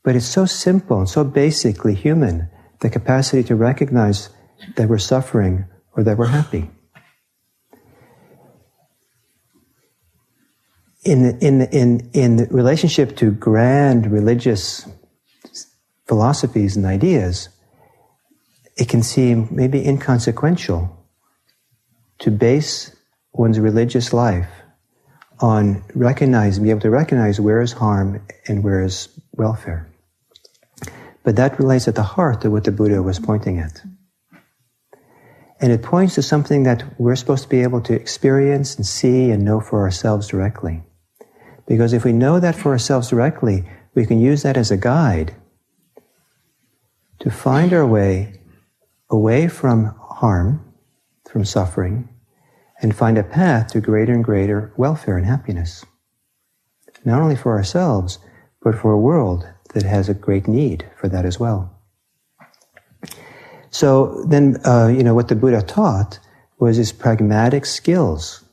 But it's so simple and so basically human, the capacity to recognize that we're suffering or that we're happy. In the relationship to grand religious philosophies and ideas, it can seem maybe inconsequential to base one's religious life on be able to recognize where is harm and where is welfare. But that relates at the heart of what the Buddha was pointing at. And it points to something that we're supposed to be able to experience and see and know for ourselves directly. Because if we know that for ourselves directly, we can use that as a guide to find our way away from harm, from suffering, and find a path to greater and greater welfare and happiness. Not only for ourselves, but for a world that has a great need for that as well. So then, what the Buddha taught was his pragmatic skills,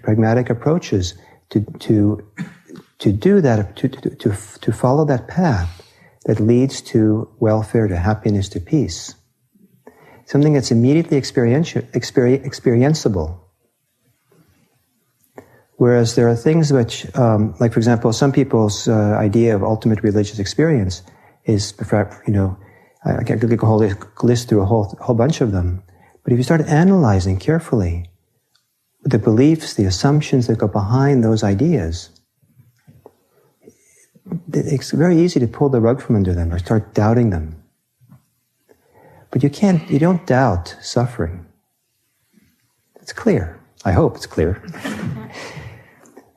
pragmatic approaches to do that, to follow that path that leads to welfare, to happiness, to peace. Something that's immediately experienceable. Whereas there are things which, like for example, some people's idea of ultimate religious experience is, I can't go a whole list through a whole bunch of them. But if you start analyzing carefully the beliefs, the assumptions that go behind those ideas, it's very easy to pull the rug from under them or start doubting them. But you don't doubt suffering. It's clear. I hope it's clear.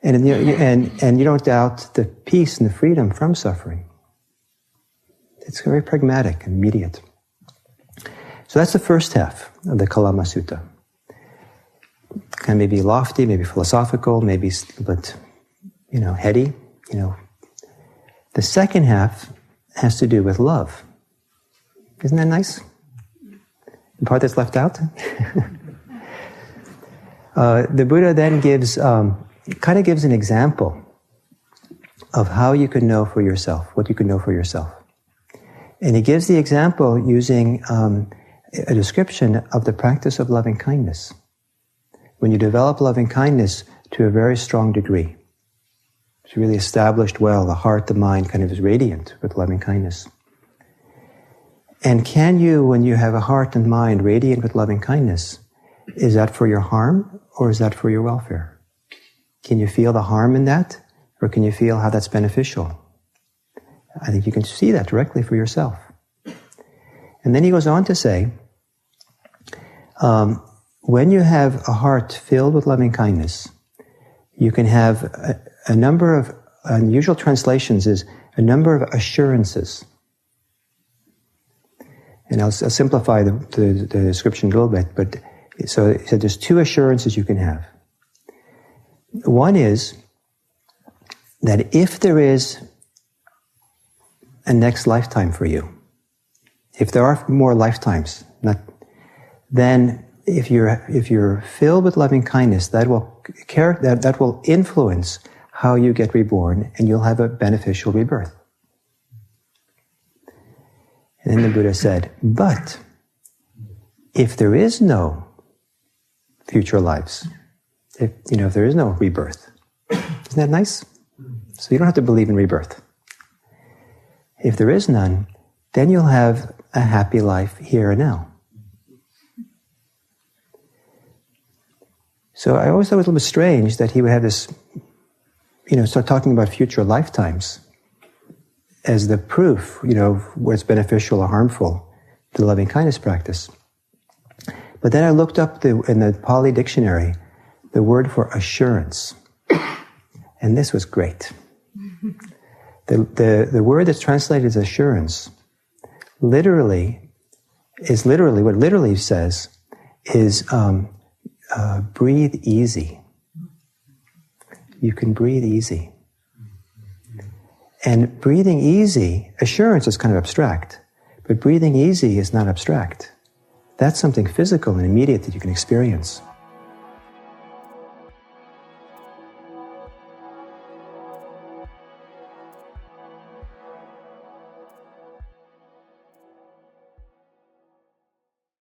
And you don't doubt the peace and the freedom from suffering. It's very pragmatic and immediate. So that's the first half of the Kalama Sutta. Kind of maybe lofty, maybe philosophical, maybe but heady. The second half has to do with love. Isn't that nice? The part that's left out. The Buddha then gives an example of how you could know for yourself, what you could know for yourself. And he gives the example using a description of the practice of loving kindness. When you develop loving kindness to a very strong degree, it's really established well, the heart, the mind kind of is radiant with loving kindness. And can you, when you have a heart and mind radiant with loving kindness, is that for your harm or is that for your welfare? Can you feel the harm in that, or can you feel how that's beneficial? I think you can see that directly for yourself. And then he goes on to say, when you have a heart filled with loving kindness, you can have a number of, unusual translations is a number of assurances. And I'll simplify the description a little bit, but so he said there's two assurances you can have. One is that if there is a next lifetime for you, if there are more lifetimes, then if you're filled with loving kindness, that will influence how you get reborn, and you'll have a beneficial rebirth. And then the Buddha said, but if there is no future lives, if there is no rebirth, isn't that nice? So you don't have to believe in rebirth. If there is none, then you'll have a happy life here and now. So I always thought it was a little bit strange that he would have this, start talking about future lifetimes as the proof, where it's beneficial or harmful to the loving kindness practice. But then I looked up in the Pali dictionary the word for assurance, and this was great. The word that's translated as assurance what literally says is breathe easy. You can breathe easy. And breathing easy, assurance is kind of abstract, but breathing easy is not abstract. That's something physical and immediate that you can experience.